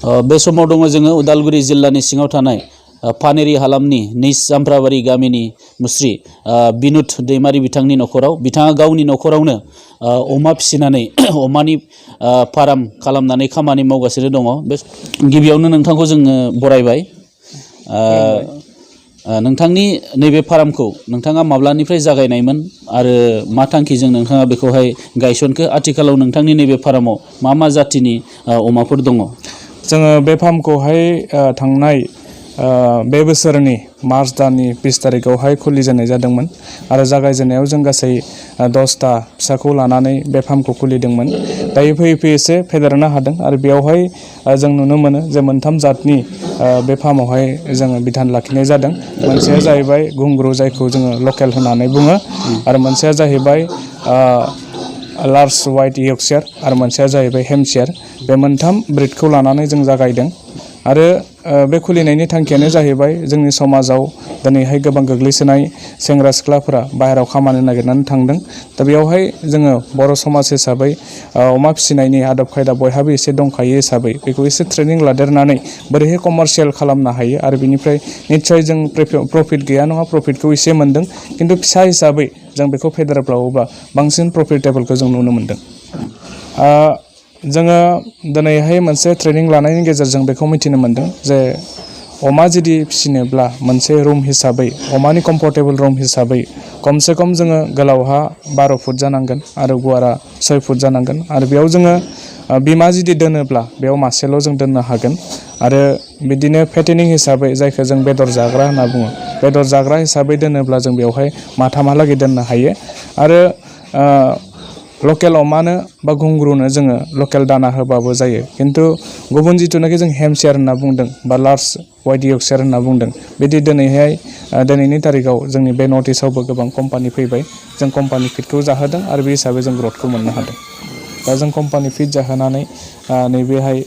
बे समाव दङ जोङो उदालगुरि जिल्लानि सिङाव थानाय पानेरि हालामनि निस जामफ्राबारि गामिनि मुस्रि बिनुत दैमारि बिथांनि न'खराव बिथाङा गावनि न'खरावनो अमा फिसिनानै अमानि फार्म खालामनानै खामानि मावगासिनो दङ। बे गिबियावनो नोंथांखौ जोङो बरायबाय। नोंथांनि नैबे फार्मखौ नोंथाङा माब्लानिफ्राय जागायनायमोन आरो मा थांखिजों नोंथाङा बेखौहाय गायसनखो? आथिखालाव नोंथांनि नैबे फार्माव मा जातिनि अमाफोर दङ? जोङो बे फार्मखौहाय थांनाय बे बोसोरनि मार्च दाननि 20 तारिखआवहाय खुलिजेननाय जादोंमोन आरो जागायजेननायाव जों गासै 10टा फिसाखौ लानानै बे फार्मखौ खुलिदोंमोन। दायो फैयै फैयै एसे फेदेरनो हादों आरो बेयावहाय जों नुनो मोनो जे मोनथाम जातनि बे फार्मावहाय जोङो बिधान लाखिनाय जादों। मोनसेया जाहैबाय घुंग्रु, जायखौ जोङो लकेल होननानै बुङो, आरो मोनसेया जाहैबाय लार्ज वाइट यर्कशायर आरो मोनसेया जाहैबाय हेम्पशायर। बे मोनथाम ब्रिडखौ लानानै जों जागायदों आरो बे खुलिनायनि थांखियानो जाहैबाय जोंनि समाजाव दिनैहाय गोबां गोग्लैसोनाय सेंग्रा सिख्लाफोरा बाहेरायाव खामानि नागिरनानै थांदों। दा बेयावहाय जोङो बर' समाज हिसाबै अमा फिसिनायनि आदब खायदा बयहाबो एसे दंखायो हिसाबै बेखौ एसे ट्रेनिं लादेरनानै बोरैहाय कमार्शियेल खालामनो हायो आरो बिनिफ्राय निस्सय जों प्रफिट गैया नङा, प्रफिटखौ एसे मोन्दों, खिन्थु फिसा हिसाबै जों बेखौ फेदेरब्लावोबा बांसिन प्रफिटेबोलखौ जों नुनो मोन्दों। जोङो दिनैहाय मोनसे ट्रेनिं लानायनि गेजेरजों बेखौ मिथिनो मोन्दों जे अमा जुदि फिसिनोब्ला मोनसे रुम हिसाबै, अमानि कम्फर्टेबल रुम हिसाबै खमसे खम जोङो गोलावहा 12 फुट जानांगोन आरो गुवारा 6 फुट जानांगोन। आरो बेयाव जोङो बिमा जुदि दोनोब्ला बेयाव मासेल' जों दोननो हागोन। आरो बिदिनो फेटेनिं हिसाबै, जायखौ जों बेदर जाग्रा होनना बुङो, बेदर जाग्रा हिसाबै दोनोब्ला जों बेवहाय माथामहालागै दोननो हायो। आरो लकेल अमानो बा घुंग्रुनो जोङो लकेल दाना होबाबो जायो, खिन्थु गुबुन जिथुनाखि जों हेम्पशायर होनना बुंदों बा लार्ज वाइट यर्कशायर होनना बुंदों, बिदि दिनैनि तारिखाव जोंनि बे नर्थ इस्टआवबो गोबां कम्पानि फैबाय। जों कम्पानि फिडखौ जाहोदों आरो बे हिसाबै जों ग्रथखौ मोननो हादों। दा जों कम्पानि फिड जाहोनानै नैबेहाय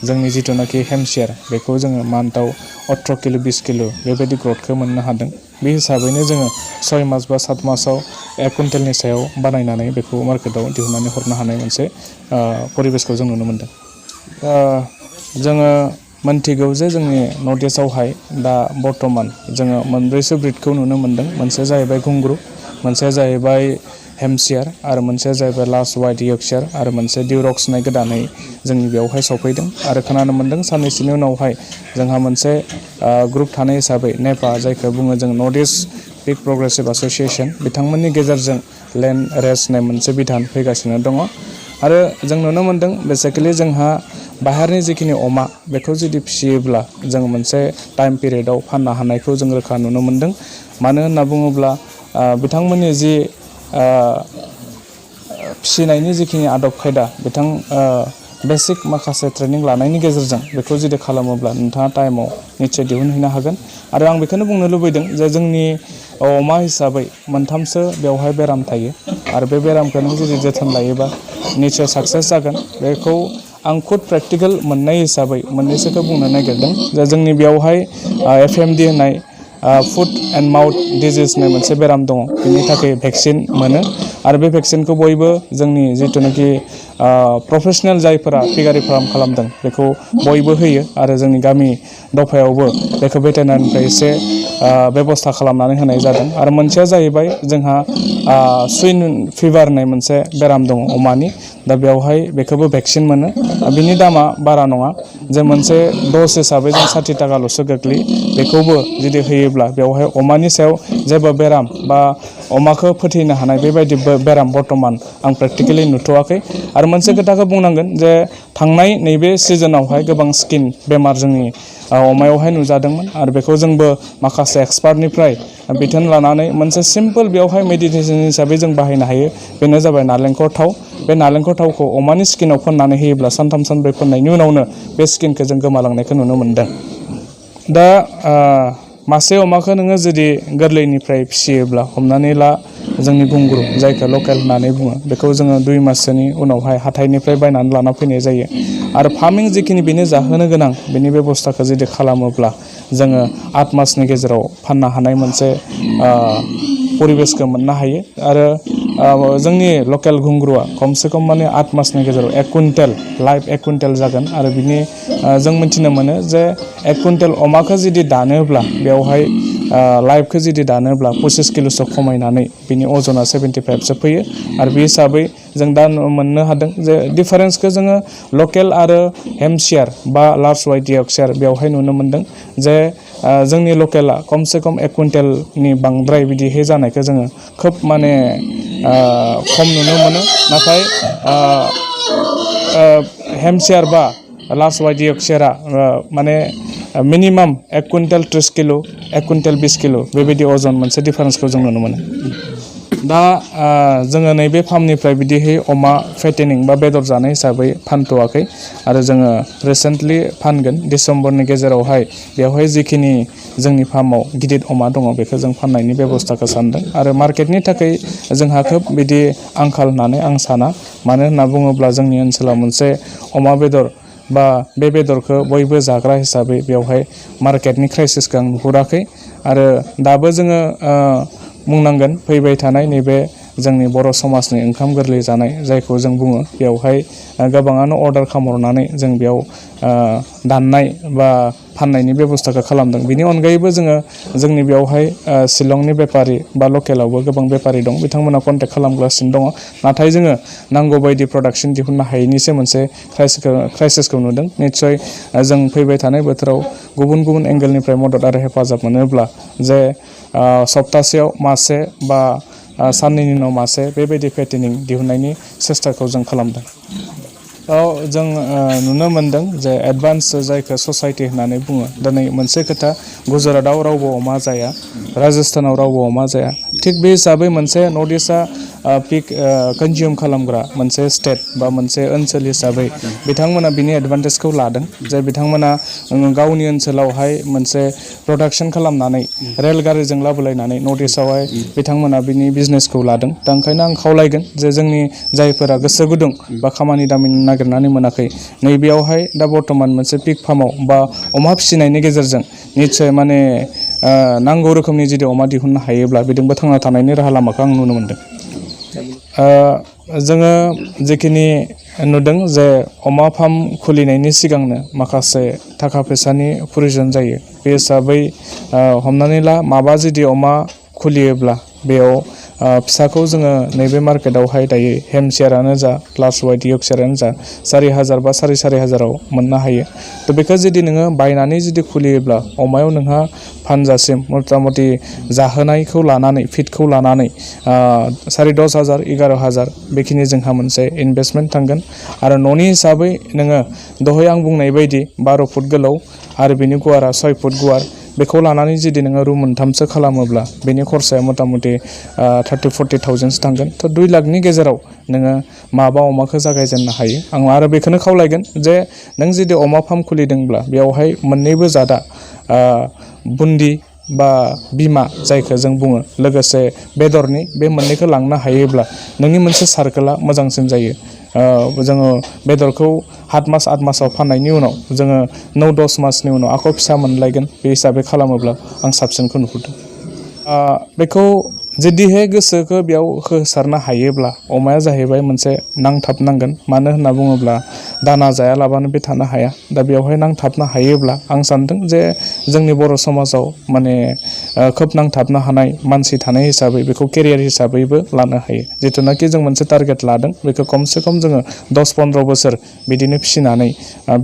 जोंनि जिथुनाखि हेम्पशायर बेखौ जोङो मान्थआव 18 किल' 20 किल' बेबायदि ग्रथखौ मोननो हादों। बे हिसाबैनो जोङो 6 मास बा 7 मासाव 1 कुइन्टेलनि सायाव बानायनानै बेखौ मार्केटआव दिहुननानै हरनो हानाय मोनसे परिबेसखौ जों नुनो मोन्दों। जोङो मोनथिगौ जे जोंनि नर्थ इस्टआवहाय दा बर्थमान जोङो मोनब्रैसो ब्रिडखौ नुनो मोन्दों। मोनसेया जाहैबाय घुंग्रु, मोनसेया जाहैबाय हेम्पशायर आरो मोनसेया जाहैबाय लार्ज वाइट यर्कशायर आरो मोनसे डिउरक्स होननाय गोदानै जोंनि बेयावहाय सफैदों। आरो खोनानो मोन्दों साननैसोनि उनावहाय जोंहा मोनसे ग्रुप थानाय हिसाबै नेपा, जायखौ बुङो जों north east pig progressive association, बिथांमोननि गेजेरजों लेन्ड रेस होननाय मोनसे बिधान फैगासिनो दङ। आरो जों नुनो मोन्दों बेसिकेलि जोंहा बाहेरनि जिखिनि अमा बेखौ जुदि फिसियोब्ला जों मोनसे टाइम पिरियडआव फाननो हानायखौ जों रोखा नुनो मोन्दों। मानो होनना बुङोब्ला बिथांमोननि जि फिसिनायनि जिखिनि आदब खायदा, बेसिक माखासे ट्रेनिं लानायनि गेजेरजों बेखौ जुदि खालामोब्ला नोंथाङा टाइमाव निस्सय दिहुनहैनो हागोन। आरो आं बेखौनो बुंनो लुबैदों जे जोंनि अमा हिसाबै मोनथामसो बेवहाय बेराम थायो आरो बे बेरामखौ नों जुदि जोथोन लायोबा निस्सय साक्सेस जागोन। बेखौ आं खुद प्रेक्टिकेल मोननाय हिसाबै मोननैसोखौ बुंनो नागिरदों। जे जोंनि बेयावहाय FMD होननाय फुट एन्ड माउथ डिजिज होननाय मोनसे बेराम दङ, बिनि थाखाय भेक्सिन मोनो आरो बे भेक्सिनखौ बयबो जोंनि जिथुनाखि प्रफेसनेल जायफोरा पिगारि फार्म खालामदों बेखौ बयबो होयो। आरो जोंनि गामि दफायावबो बेखौ भेटेनारिनिफ्राय एसे बेब'स्था खालामनानै होनाय जादों। आरो मोनसेया जाहैबाय जोंहा सुइन फिभार होननाय मोनसे बेराम दङ अमानि, दा बेवहाय बेखौबो भेक्सिन मोनो। बिनि दामा बारा नङा, जे मोनसे दस हिसाबै जों 60 थाखाल'सो गोग्लैयो। बेखौबो जुदि होयोब्ला बेवहाय अमानि सायाव जेबो बेराम बा अमाखौ फोथैनो हानाय बेबायदि बेराम बर्थमान आं प्रेक्टिकेलि नुथ'वाखै। आरो मोनसे खोथाखौ बुंनांगोन जे थांनाय नैबे सिजोनावहाय गोबां स्किन बेमार जोंनि अमायावहाय नुजादोंमोन आरो बेखौ जोंबो माखासे एक्सपार्टनिफ्राय बिथोन लानानै मोनसे सिम्पोल बेवहाय मेडिटेसन हिसाबै जों बाहायनो हायो। बेनो जाबाय नालेंखर थाव। बे नालेंखर थावखौ अमानि स्किनाव फोननानै होयोब्ला 3 सानब्रै फोननायनि उनावनो बे स्किनखौ जों गोमालांनायखौ नुनो मोन्दों। दा मासे अमाखौ नोङो जुदि गोरलैनिफ्राय फिसियोब्ला, हमनानै ला जोंनि घुंग्रु जायखौ लकेल होननानै बुङो, बेखौ जोङो 2 माससोनि उनावहाय हाथाइनिफ्राय बायनानै लाना फैनाय जायो। आरो फार्मिं जिखिनि बेनो जाहोनो गोनां बेनि बेब'स्थाखौ जुदि खालामोब्ला जोङो 8 मासनि गेजेराव फाननो हानाय मोनसे परिबेसखौ मोननो हायो। आरो जोंनि लकेल घुंग्रुआ खमसे खम माने 8 मासनि गेजेराव 1 कुइन्टेल लाइभ 1 कुइन्टेल जागोन आरो बिनि जों मिथिनो मोनो जे 1 कुइन्टेल अमाखौ जुदि दानोब्ला बेवहाय लाइभखौ जुदि दानोब्ला 25 किल'सो खमायनानै बिनि अजना 75सो फैयो आरो बे हिसाबै जों दा मोननो हादों जे डिफारेन्सखौ जोङो लकेल आरो हेम्पशायर बा लार्ज वाइट यर्कशायर बेवहाय नुनो मोनदों जे जोंनि लकेला खमसे खम 1 कुइन्टेलनि बांद्राय बिदिहै जानायखौ जोङो खोब माने खम नुनो मोनो नाथाय हेम्पशायर बा लार्ज वाइट यर्कशायरा माने मिनिमाम 1 कुइन्टेल 30 किल' 1 कुइन्टेल 20 किल' बेबायदि अजन मोनसे डिफारेन्सखौ जों नुनो मोनो दा जोङो नैबे फार्मनिफ्राय बिदिहै अमा फेटेनिं बा बेदर जानाय हिसाबै फानथ'वाखै आरो जोङो रिसेन्टलि फानगोन डिसेम्बरनि गेजेरावहाय बेवहाय जिखिनि जोंनि फार्माव गिदिर अमा दङ बेखौ जों फाननायनि बेबस्थाखौ सानदों आरो मार्केटनि थाखाय जोंहा खोब बिदि आंखाल होननानै आं साना मानो होनना बुङोब्ला जोंनि ओनसोलाव मोनसे अमा बेदर बा बे बेदरखौ बयबो जाग्रा हिसाबै बेवहाय मार्केटनि क्राइसिसखौ आं नुहुराखै आरो दाबो जोङो बुंनांगोन फैबाय थानाय नैबे जोंनि बर' समाजनि ओंखाम गोरलै जानाय जायखौ जों बुङो बेवहाय गोबाङानो अर्डार खालामहरनानै जों बेयाव दाननाय बा फाननायनि बेबस्थाखौ खालामदों बिनि अनगायैबो जोङो जोंनि बेवहाय शिलंनि बेपारि बा लकेलावबो गोबां बेपारि दं बिथांमोना कन्टेक्ट खालामगासिनो दङ नाथाय जोङो नांगौ बायदि प्रडाक्सन दिहुननो हायैनिसो मोनसे क्राइसिसखौ नुदों निस्सय जों फैबाय थानाय बोथोराव गुबुन गुबुन एंगेलनिफ्राय मदद आरो हेफाजाब मोनोब्ला जे सप्तासेयाव मासे बा साननैनि उनाव मासे बेबायदि फेटेनिं दिहुननायनि सेस्टाखौ जों खालामदों जों नुनो मोनदों जे एडभान्स जायखौ ससाइटि होननानै बुङो दिनै मोनसे खोथा गुजरातआव रावबो अमा जाया राजस्थानाव रावबो अमा जाया थिग बे हिसाबै मोनसे नर्थ इस्टआ पिक कनजिउम खालामग्रा मोनसे स्टेट बा मोनसे ओनसोल हिसाबै बिथांमोना बिनि एडभान्टेजखौ लादों जे बिथांमोना गावनि ओनसोलावहाय मोनसे प्रडाक्सन खालामनानै रेलगारिजों लाबोलायनानै नर्थ इस्टआवहाय बिथांमोना बिनि बिजनेसखौ लादों दा ओंखायनो आं खावलायगोन जे जोंनि जायफोरा गोसो गुदुं बा खामानि दामानि नागिरनानै मोनाखै नैबेयावहाय दा बर्थमान मोनसे पिग फार्माव बा अमा फिसिनायनि गेजेरजों निस्सय माने नांगौ रोखोमनि जुदि अमा दिहुननो हायोब्ला बिजोंबो थांना थानायनि राहा लामाखौ आं नुनो मोनदों जोङो जिखिनि नुदों जे अमा फार्म खुलिनायनि सिगांनो माखासे थाखा फैसानि प्रयजन जायो बे हिसाबै हमनानै ला माबा जुदि अमा खुलियोब्ला बेयाव फिसाखौ जोङो नैबे मार्केटावहाय दायो हेम्पशायरानो जा लार्ज वाइट यर्कशायरानो जा 4,000 बा 4,500 मोननो हायो थ' बेखौ जुदि नोङो बायनानै जुदि खुलियोब्ला अमायाव नोंहा फानजासिम मथा मथि जाहोनायखौ लानानै फिडखौ लानानै 10,500 11,000 बेखिनि जोंहा मोनसे इनभेस्टमेन्ट थांगोन आरो न'नि हिसाबै नोङो दहाय आं बुंनाय बायदि 12 फुट गोलाव आरो बिनि गुवारा 6 फुट गुवार बेखौ लानानै जुदि नोङो रुम मोनथामसो खालामोब्ला बेनि खरसाया मथा मथि 30-40,000सो थांगोन थ' 2 लाखनि गेजेराव नोङो माबा अमाखौ जागायजेननो हायो आं आरो बेखौनो खावलायगोन जे नों जुदि अमा फार्म खुलिदोंब्ला बेवहाय मोननैबो जादा बुन्दि बा बिमा जायखौ जों बुङो लोगोसे बेदरनि बे मोननैखौ लांनो हायोब्ला नोंनि मोनसे सार्केला मोजांसिन जायो जोङो बेदरखौ 7 मास 8 मासाव फाननायनि उनाव जोङो 9-10 मासनि उनाव आख' फिसा मोनलायगोन बे हिसाबै खालामोब्ला आं साबसिनखौ नुहुरदों बेखौ जुदिहाय गोसोखौ बेयाव होसारनो हायोब्ला अमाया जाहैबाय मोनसे नांथाबनांगोन मानो होनना बुङोब्ला दाना जायालाबानो बे थानो हाया दा बेवहाय नांथाबनो हायोब्ला आं सानदों जे जोंनि बर' समाजाव माने खोब नांथाबनो हानाय मानसि थानाय हिसाबै बेखौ केरियार हिसाबैबो लानो हायो जिथुनाखि जों मोनसे टारगेट लादों बेखौ खमसे खम जोङो 10-15 बोसोर बिदिनो फिसिनानै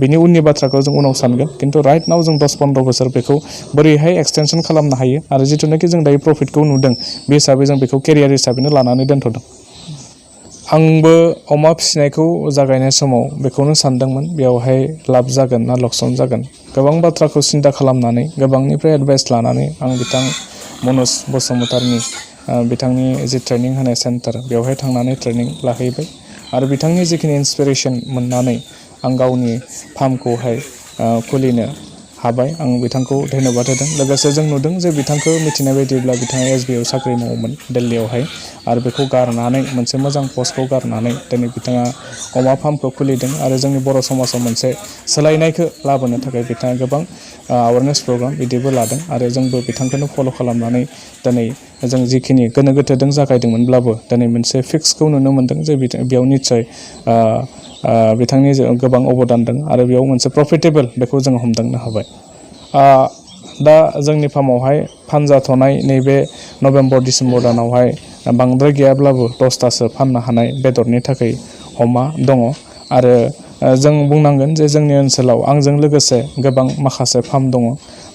बिनि उननि बाथ्राखौ जों उनाव सानगोन खिन्थु राइट नाव जों 10-15 बोसोर बेखौ बोरैहाय एक्सटेनसन खालामनो हायो आरो जिथुनाखि जों दायो प्रफिटखौ नुदों बे हिसाबै जों बेखौ केरियार हिसाबैनो लानानै दोनथ'दों आंबो अमा फिसिनायखौ जागायनाय समाव बेखौनो सानदोंमोन बेयावहाय लाब जागोन ना लकसान जागोन गोबां बाथ्राखौ सिन्था खालामनानै गोबांनिफ्राय एडभाइस लानानै आं बिथां मनज बसुमतारीनि बिथांनि जि ट्रेनिं होनाय सेन्टार बेवहाय थांनानै ट्रेनिं लाहैबाय आरो बिथांनि जिखिनि इन्सपिरेसन मोननानै आं गावनि फार्मखौहाय खुलिनो हाबाय आं बिथांखौ धन्यबाद होदों। लोगोसे जों नुदों जे बिथांखौ मिथिनाय बायदिब्ला बिथाङा SBI आव साख्रि मावोमोन दिल्लीयावहाय आरो बेखौ गारनानै मोनसे मोजां पस्टखौ गारनानै दिनै बिथाङा अमा फार्मखौ खुलिदों आरो जोंनि बर' समाजाव मोनसे सोलायनायखौ लाबोनो थाखाय बिथाङा गोबां एवारनेस प्रग्राम बिदिबो लादों आरो जोंबो बिथांखौनो फल' खालामनानै दिनै जों जिखिनि गोनो गोथोजों जागायदोंमोनब्लाबो दिनै मोनसे फिक्सखौ नुनो मोनदों जे बेयाव निस्सय बिथांनि गोबां अबदान दं आरो बेयाव मोनसे प्रफिटेबल बेखौ जों हमदांनो हाबाय। दा जोंनि फार्मावहाय फानजाथ'नाय नैबे नभेम्बर डिसेम्बर दानावहाय बांद्राय गैयाब्लाबो 10थासो फाननो हानाय बेदरनि थाखाय अमा दङ आरो जों बुंनांगोन जे जोंनि ओनसोलाव आंजों लोगोसे गोबां माखासे फार्म दङ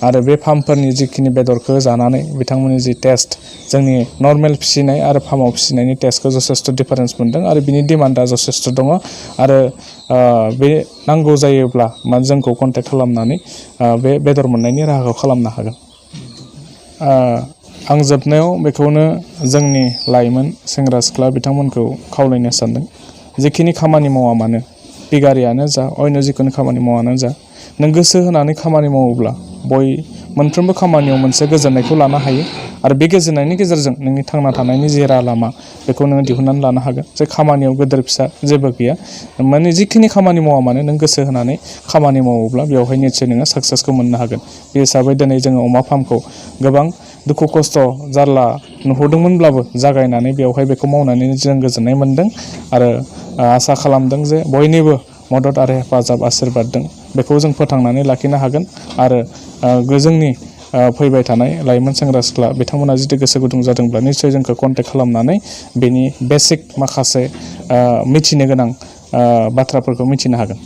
आरो बे फार्मफोरनि जिखिनि बेदरखौ जानानै बिथांमोननि जि टेस्ट जोंनि नर्मेल फिसिनाय आरो फार्माव फिसिनायनि टेस्टखौ जथेस्थ' डिफारेन्स मोनदों आरो बिनि डिमान्डआ जथेस्थ' दङ आरो बे नांगौ जायोब्ला जोंखौ कन्टेक्ट खालामनानै बे बेदर मोननायनि राहाखौ खालामनो हागोन। आं जोबनायाव बेखौनो जोंनि लाइमोन सेंग्रा सिख्ला बिथांमोनखौ खावलायनो सानदों जिखिनि खामानि मावा मानो पिगारियानो जा अन्य जिखुनु खामानि मावानो जा नों गोसो होनानै खामानि मावोब्ला मोनफ्रोमबो खामानियाव मोनसे गोजोननायखौ लानो हायो आरो बे गोजोननायनि गेजेरजों नोंनि थांना थानायनि जे राहा लामा बेखौ नोङो दिहुननानै लानो हागोन। जे खामानियाव गेदेर फिसा जेबो गैया माने जिखिनि खामानि मावा मानो नों गोसो होनानै खामानि मावोब्ला बेवहाय निस्सय नोङो साक्सेसखौ मोननो हागोन। बे हिसाबै दिनै जोङो अमा फार्मखौ गोबां दुखु खस्थ' जारला नुहुरदोंमोनब्लाबो जागायनानै बेवहाय बेखौ मावनानै जों गोजोननाय मोनदों आरो आसा खालामदों जे बयनिबो मदद आरो हेफाजाब आशीर्बाद दं बेखौ जों फोथांनानै लाखिनो हागोन आरो जोंनि फैबाय थानाय लाइमोन सेंग्रा सिख्ला बिथांमोना जुदि गोसो गुदुं जादोंब्ला निस्सय जोंखौ कन्टेक्ट खालामनानै बेनि बेसिक माखासे मिथिनो गोनां बाथ्राफोरखौ मिथिनो हागोन।